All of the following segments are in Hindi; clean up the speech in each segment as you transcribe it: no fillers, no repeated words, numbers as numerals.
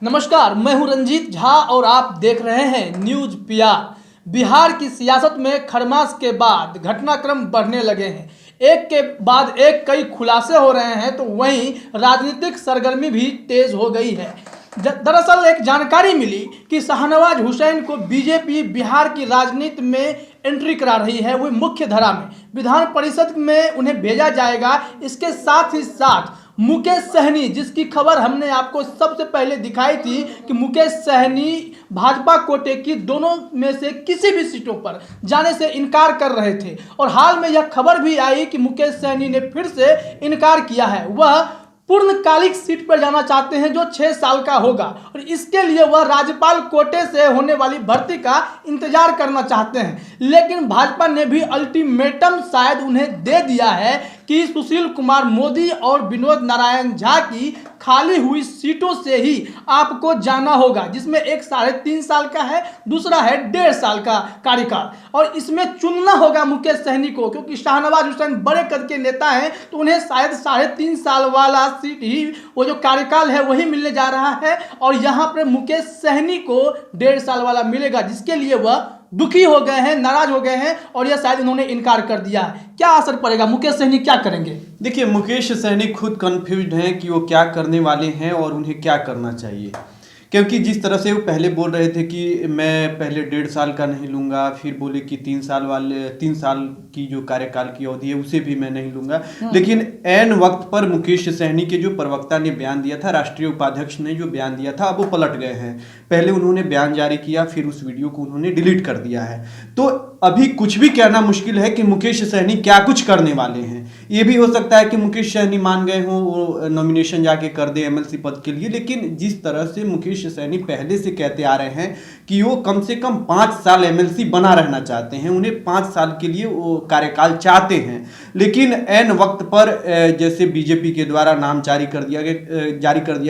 नमस्कार, मैं हूं रंजीत झा और आप देख रहे हैं न्यूज पीआर। बिहार की सियासत में खरमास के बाद घटनाक्रम बढ़ने लगे हैं। एक के बाद एक कई खुलासे हो रहे हैं, तो वहीं राजनीतिक सरगर्मी भी तेज हो गई है। दरअसल एक जानकारी मिली कि शाहनवाज हुसैन को बीजेपी बिहार की राजनीति में एंट्री करा रही है, वो मुख्य धारा में विधान परिषद में उन्हें भेजा जाएगा। इसके साथ ही साथ मुकेश सहनी, जिसकी खबर हमने आपको सबसे पहले दिखाई थी कि मुकेश सहनी भाजपा कोटे की दोनों में से किसी भी सीटों पर जाने से इनकार कर रहे थे, और हाल में यह खबर भी आई कि मुकेश सहनी ने फिर से इनकार किया है। वह पूर्णकालिक सीट पर जाना चाहते हैं जो 6 साल का होगा, और इसके लिए वह राज्यपाल कोटे से होने वाली भर्ती का इंतजार करना चाहते हैं। लेकिन भाजपा ने भी अल्टीमेटम शायद उन्हें दे दिया है कि सुशील कुमार मोदी और विनोद नारायण झा की खाली हुई सीटों से ही आपको जाना होगा, जिसमें एक 3.5 साल का है, दूसरा है 1.5 साल का कार्यकाल, और इसमें चुनना होगा मुकेश सहनी को, क्योंकि शाहनवाज हुसैन बड़े कद के नेता हैं, तो उन्हें शायद 3.5 साल वाला सीट ही, वो जो कार्यकाल है वही मिलने जा रहा है, और यहाँ पर मुकेश सहनी को 1.5 साल वाला मिलेगा, जिसके लिए वह दुखी हो गए हैं, नाराज हो गए हैं, और यह शायद इन्होंने इनकार कर दिया है। क्या असर पड़ेगा? मुकेश सहनी क्या करेंगे? देखिए, मुकेश सहनी खुद कंफ्यूज्ड हैं कि वो क्या करने वाले हैं और उन्हें क्या करना चाहिए, क्योंकि जिस तरह से वो पहले बोल रहे थे कि मैं पहले 1.5 साल का नहीं लूँगा, फिर बोले कि 3 साल की जो कार्यकाल की अवधि है उसे भी मैं नहीं लूँगा, लेकिन ऐन वक्त पर मुकेश सहनी के जो प्रवक्ता ने बयान दिया था, राष्ट्रीय उपाध्यक्ष ने जो बयान दिया था, अब वो पलट गए हैं। पहले उन्होंने बयान जारी किया, फिर उस वीडियो को उन्होंने डिलीट कर दिया है। तो अभी कुछ भी कहना मुश्किल है कि मुकेश सहनी क्या कुछ करने वाले हैं। ये भी हो सकता है कि मुकेश सहनी मान गए हों, वो नॉमिनेशन जाके कर दे एमएलसी पद के लिए, लेकिन जिस तरह से मुकेश सहनी पहले से कहते आ रहे हैं कि वो कम से कम 5 साल एमएलसी बना रहना चाहते हैं, उन्हें 5 साल के लिए वो कार्यकाल चाहते हैं, लेकिन ऐन वक्त पर जैसे बीजेपी के द्वारा नाम जारी कर दिया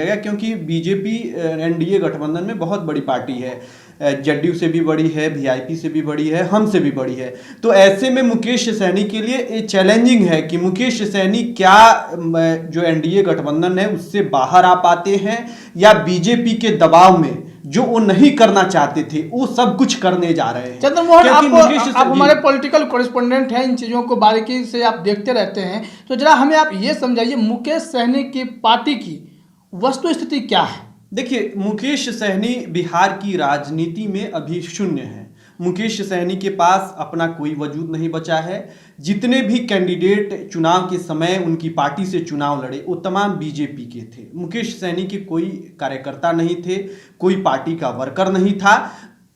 गया, क्योंकि बीजेपी एनडीए गठबंधन में बहुत बड़ी पार्टी है, जदयू से भी बड़ी है, वीआईपी से भी बड़ी है, हम से भी बड़ी है। तो ऐसे में मुकेश सहनी के लिए ये चैलेंजिंग है कि मुकेश सहनी क्या जो एनडीए गठबंधन है उससे बाहर आ पाते हैं, या बीजेपी के दबाव में जो वो नहीं करना चाहते थे वो सब कुछ करने जा रहे हैं। चंद्रमोहन, आप हमारे पॉलिटिकल कॉरेस्पोंडेंट हैं, इन चीज़ों को बारीकी से आप देखते रहते हैं, तो जरा हमें आप ये समझाइए मुकेश सहनी की पार्टी की वस्तु स्थिति क्या है? देखिए, मुकेश सहनी बिहार की राजनीति में अभी शून्य है। मुकेश सहनी के पास अपना कोई वजूद नहीं बचा है। जितने भी कैंडिडेट चुनाव के समय उनकी पार्टी से चुनाव लड़े वो तमाम बीजेपी के थे। मुकेश सहनी के कोई कार्यकर्ता नहीं थे, कोई पार्टी का वर्कर नहीं था,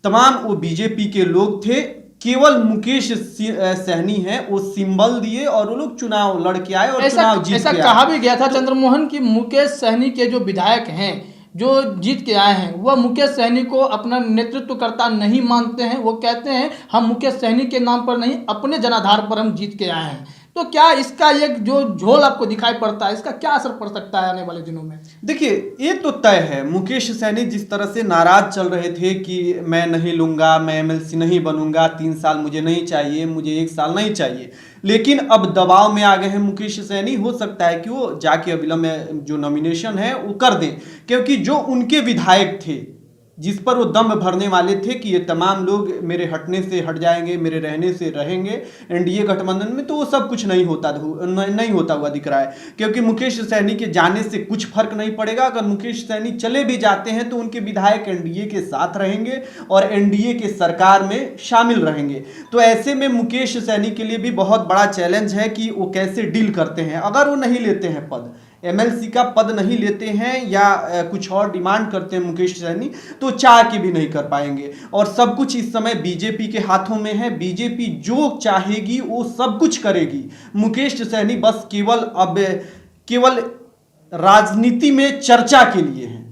तमाम वो बीजेपी के लोग थे। केवल मुकेश सहनी है वो सिंबल दिए और वो लोग चुनाव लड़ के आए और चुनाव जीत के आए। ऐसा कहा भी गया था चंद्रमोहन कि मुकेश सहनी के जो विधायक हैं जो जीत के आए हैं वह मुकेश सहनी को अपना नेतृत्वकर्ता नहीं मानते हैं। वो कहते हैं हम मुकेश सहनी के नाम पर नहीं, अपने जनाधार पर हम जीत के आए हैं। तो क्या इसका एक जो झोल आपको दिखाई पड़ता है, इसका क्या असर पड़ सकता है आने वाले दिनों में? देखिए, ये तो तय है। मुकेश सहनी जिस तरह से नाराज चल रहे थे कि मैं नहीं लूंगा, मैं एमएलसी नहीं बनूंगा, 3 साल मुझे नहीं चाहिए, मुझे 1 साल नहीं चाहिए, लेकिन अब दबाव में आ गए हैं मुकेश सहनी। हो सकता है कि वो जाके अविलंब में जो नॉमिनेशन है वो कर दें, क्योंकि जो उनके विधायक थे जिस पर वो दम भरने वाले थे कि ये तमाम लोग मेरे हटने से हट जाएंगे, मेरे रहने से रहेंगे एनडीए गठबंधन में, तो वो सब कुछ नहीं होता हुआ दिख रहा है। क्योंकि मुकेश सहनी के जाने से कुछ फर्क नहीं पड़ेगा। अगर मुकेश सहनी चले भी जाते हैं तो उनके विधायक एनडीए के साथ रहेंगे और एनडीए के सरकार में शामिल रहेंगे। तो ऐसे में मुकेश सहनी के लिए भी बहुत बड़ा चैलेंज है कि वो कैसे डील करते हैं। अगर वो नहीं लेते हैं पद, एमएलसी का पद नहीं लेते हैं या कुछ और डिमांड करते हैं मुकेश सहनी, तो चाह के भी नहीं कर पाएंगे। और सब कुछ इस समय बीजेपी के हाथों में है। बीजेपी जो चाहेगी वो सब कुछ करेगी। मुकेश सहनी बस केवल राजनीति में चर्चा के लिए है।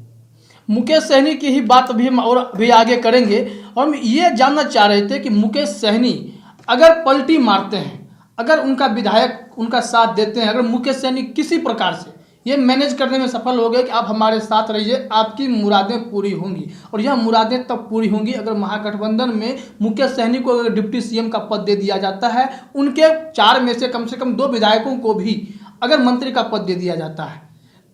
मुकेश सहनी की ही बात अभी हम और भी आगे करेंगे, और हम ये जानना चाह रहे थे कि मुकेश सहनी अगर पलटी मारते हैं, अगर उनका विधायक उनका साथ देते हैं, अगर मुकेश सहनी किसी प्रकार से ये मैनेज करने में सफल हो गए कि आप हमारे साथ रहिए, आपकी मुरादें पूरी होंगी, और यह मुरादें तब पूरी होंगी अगर महागठबंधन में मुकेश सहनी को अगर डिप्टी सीएम का पद दे दिया जाता है, उनके 4 में से कम 2 विधायकों को भी अगर मंत्री का पद दे दिया जाता है,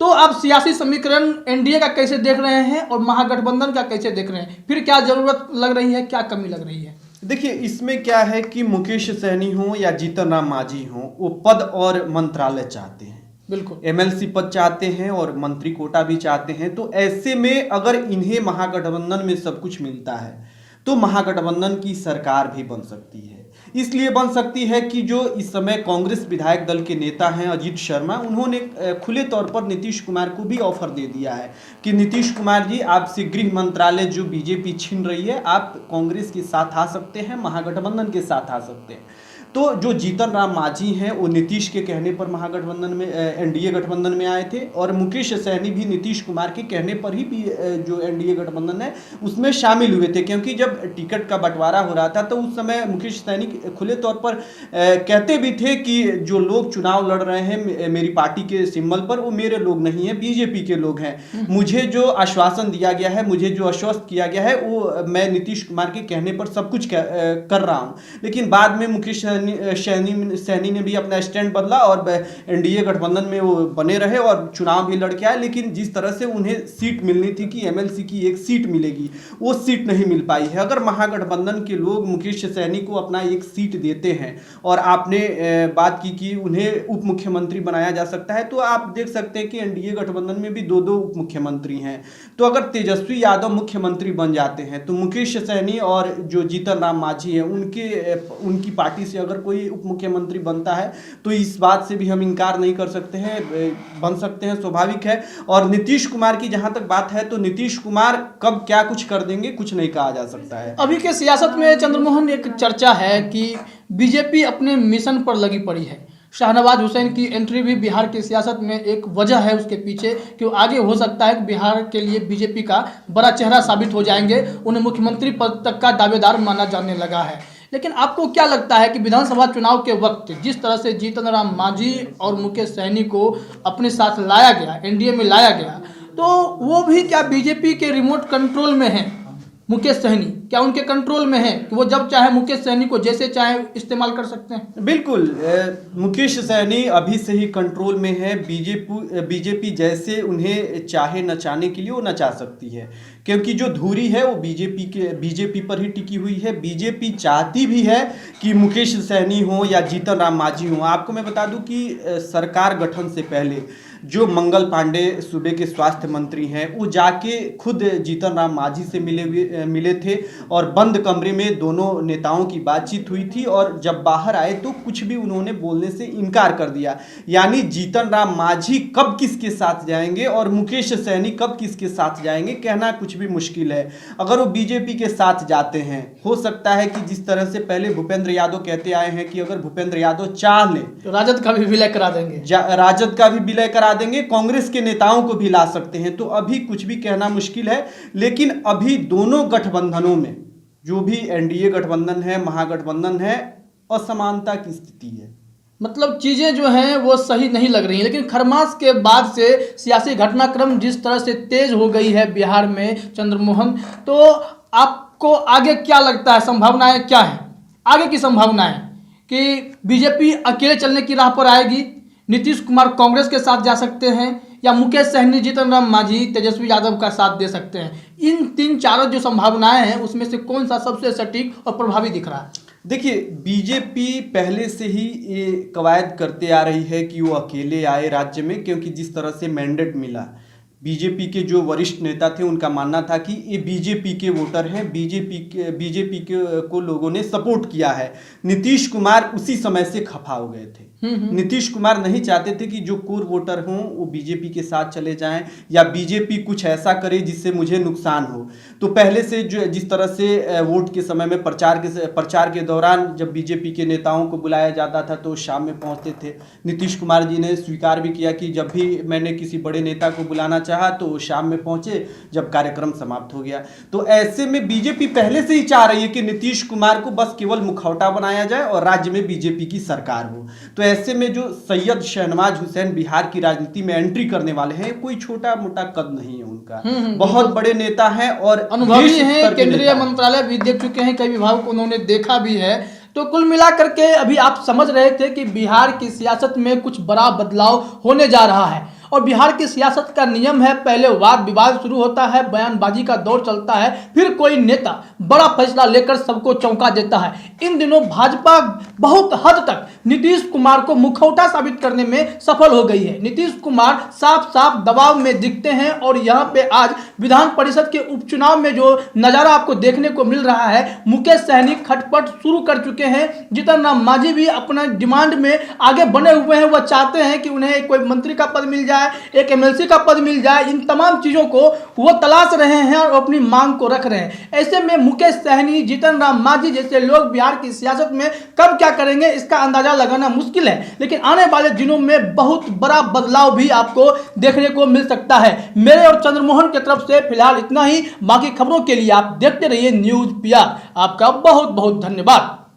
तो आप सियासी समीकरण एनडीए का कैसे देख रहे हैं और महागठबंधन का कैसे देख रहे हैं? फिर क्या जरूरत लग रही है, क्या कमी लग रही है? देखिए, इसमें क्या है कि मुकेश सहनी हो या जीतन राम मांझी हो, वो पद और मंत्रालय चाहते हैं। बिल्कुल, एमएलसी पद चाहते हैं और मंत्री कोटा भी चाहते हैं। तो ऐसे में अगर इन्हें महागठबंधन में सब कुछ मिलता है तो महागठबंधन की सरकार भी बन सकती है। इसलिए बन सकती है कि जो इस समय कांग्रेस विधायक दल के नेता हैं अजीत शर्मा, उन्होंने खुले तौर पर नीतीश कुमार को भी ऑफर दे दिया है कि नीतीश कुमार जी, आपसे गृह मंत्रालय जो बीजेपी छीन रही है, आप कांग्रेस के साथ आ सकते हैं, महागठबंधन के साथ आ सकते हैं। तो जो जीतन राम मांझी हैं वो नीतीश के कहने पर महागठबंधन में, एनडीए गठबंधन में आए थे, और मुकेश सहनी भी नीतीश कुमार के कहने पर ही भी जो एनडीए गठबंधन है उसमें शामिल हुए थे। क्योंकि जब टिकट का बंटवारा हो रहा था तो उस समय मुकेश सहनी खुले तौर पर कहते भी थे कि जो लोग चुनाव लड़ रहे हैं मेरी पार्टी के सिंबल पर, वो मेरे लोग नहीं हैं, बीजेपी के लोग हैं। मुझे जो आश्वासन दिया गया है, मुझे जो आश्वस्त किया गया है, वो मैं नीतीश कुमार के कहने पर सब कुछ कर रहा हूँ। लेकिन बाद में मुकेश सहनी ने भी अपना स्टैंड बदला और एनडीए गठबंधन में वो बने रहे और चुनाव भी लड़ के आए। लेकिन जिस तरह से उन्हें सीट मिलनी थी कि एमएलसी की एक सीट मिलेगी, वो सीट नहीं मिल पाई है। अगर महागठबंधन के लोग मुकेश सहनी को अपना एक सीट देते हैं और आपने बात की कि उन्हें उप मुख्यमंत्री बनाया जा सकता है, तो आप देख सकते हैं कि एनडीए गठबंधन में भी दो उप मुख्यमंत्री हैं। तो अगर तेजस्वी यादव मुख्यमंत्री बन जाते हैं तो मुकेश सहनी और जो जीतन राम मांझी है उनकी पार्टी से अगर कोई उप मुख्यमंत्री बनता है तो इस बात से भी हम इनकार नहीं कर सकते हैं, बन सकते हैं, स्वाभाविक है। और नीतीश कुमार की जहां तक बात है तो नीतीश कुमार कब क्या कुछ कर देंगे कुछ नहीं कहा जा सकता है। अभी के सियासत में चंद्रमोहन, एक चर्चा है कि बीजेपी अपने मिशन पर लगी पड़ी है। शाहनवाज हुसैन की एंट्री भी बिहार की सियासत में एक वजह है उसके पीछे, कि आगे हो सकता है कि बिहार के लिए बीजेपी का बड़ा चेहरा साबित हो जाएंगे, उन्हें मुख्यमंत्री पद तक का दावेदार माना जाने लगा है। लेकिन आपको क्या लगता है कि विधानसभा चुनाव के वक्त जिस तरह से जीतन राम मांझी और मुकेश सहनी को अपने साथ लाया गया, एनडीए में लाया गया, तो वो भी क्या बीजेपी के रिमोट कंट्रोल में है? मुकेश सहनी क्या उनके कंट्रोल में है कि वो जब चाहे मुकेश सहनी को जैसे चाहे इस्तेमाल कर सकते हैं? बिल्कुल, मुकेश सहनी अभी से ही कंट्रोल में है। बीजेपी जैसे उन्हें चाहे नचाने के लिए वो नचा सकती है, क्योंकि जो धुरी है वो बीजेपी पर ही टिकी हुई है। बीजेपी चाहती भी है कि मुकेश सहनी हो या जीतन राम मांझी हो। आपको मैं बता दूं कि सरकार गठन से पहले जो मंगल पांडे सूबे के स्वास्थ्य मंत्री हैं, वो जाके खुद जीतन राम मांझी से मिले थे और बंद कमरे में दोनों नेताओं की बातचीत हुई थी। और जब बाहर आए तो कुछ भी उन्होंने बोलने से इनकार कर दिया। यानी जीतन राम मांझी कब किसके साथ जाएंगे और मुकेश सहनी कब किसके साथ जाएंगे, कहना कुछ भी मुश्किल है। अगर वो बीजेपी के साथ जाते हैं, हो सकता है कि जिस तरह से पहले भूपेंद्र यादव कहते आए हैं कि अगर भूपेंद्र यादव चाह लें तो राजद का भी विलय करा देंगे, राजद का भी विलय करा देंगे, कांग्रेस के नेताओं को भी ला सकते हैं। तो अभी कुछ भी कहना मुश्किल है। लेकिन अभी दोनों गठबंधनों में, जो भी एनडीए गठबंधन है, महागठबंधन है, असमानता की स्थिति है। मतलब चीज़ें जो हैं वो सही नहीं लग रही हैं। लेकिन खरमास के बाद से सियासी घटनाक्रम जिस तरह से तेज हो गई है बिहार में चंद्रमोहन, तो आपको आगे क्या लगता है, संभावनाएं क्या है आगे की संभावनाएं कि बीजेपी अकेले चलने की राह पर आएगी, नीतीश कुमार कांग्रेस के साथ जा सकते हैं, या मुकेश सहनी, जीतन राम मांझी, तेजस्वी यादव का साथ दे सकते हैं? इन तीन चारों जो संभावनाएं हैं उसमें से कौन सा सबसे सटीक और प्रभावी दिख रहा है? देखिए, बीजेपी पहले से ही ये कवायद करते आ रही है कि वो अकेले आए राज्य में, क्योंकि जिस तरह से मैंडेट मिला, बीजेपी के जो वरिष्ठ नेता थे उनका मानना था कि ये बीजेपी के वोटर हैं, बीजेपी को लोगों ने सपोर्ट किया है। नीतीश कुमार उसी समय से खफा हो गए थे। नीतीश कुमार नहीं चाहते थे कि जो कोर वोटर हों वो बीजेपी के साथ चले जाएं या बीजेपी कुछ ऐसा करे जिससे मुझे नुकसान हो। तो पहले से जो जिस तरह से वोट के समय में प्रचार के दौरान जब बीजेपी के नेताओं को बुलाया जाता था तो शाम में पहुंचते थे। नीतीश कुमार जी ने स्वीकार भी किया कि जब भी मैंने किसी बड़े नेता को बुलाना चाहा तो शाम में पहुंचे जब कार्यक्रम समाप्त हो गया। तो ऐसे में बीजेपी पहले से ही चाह रही है कि नीतीश कुमार को बस केवल मुखौटा बनाया जाए और राज्य में बीजेपी की सरकार हो। तो ऐसे में जो सैयद शाहनवाज हुसैन बिहार की राजनीति में एंट्री करने वाले हैं, कोई छोटा मोटा कद नहीं है उनका, बहुत बड़े नेता हैं और अनुभवी हैं, केंद्रीय मंत्रालय भी देख चुके हैं, कई विभागों को उन्होंने देखा भी है। तो कुल मिलाकर के अभी आप समझ रहे थे कि बिहार की सियासत में कुछ बड़ा बदलाव होने जा रहा है और बिहार की सियासत का नियम है, पहले वाद विवाद शुरू होता है, बयानबाजी का दौर चलता है, फिर कोई नेता बड़ा फैसला लेकर सबको चौंका देता है। इन दिनों भाजपा बहुत हद तक नीतीश कुमार को मुखौटा साबित करने में सफल हो गई है। नीतीश कुमार साफ साफ दबाव में दिखते हैं और यहाँ पे आज विधान परिषद के उपचुनाव में जो नजारा आपको देखने को मिल रहा है, मुकेश सहनी खटपट शुरू कर चुके हैं। जीतन राम मांझी भी अपना डिमांड में आगे बने हुए हैं। वह चाहते हैं कि उन्हें कोई मंत्री का पद मिल जाए, एक एमएलसी का पद मिल जाए। इन तमाम चीजों को वो तलाश रहे हैं और अपनी मांग को रख रहे हैं। ऐसे में मुकेश सहनी, जीतन राम मांझी जैसे लोग बिहार की सियासत में कब क्या करेंगे इसका अंदाजा लगाना मुश्किल है, लेकिन आने वाले दिनों में बहुत बड़ा बदलाव भी आपको देखने को मिल सकता है। मेरे और चंद्रमोहन की तरफ से फिलहाल इतना ही। बाकी खबरों के लिए आप देखते रहिए न्यूज पीआर। आपका बहुत बहुत धन्यवाद।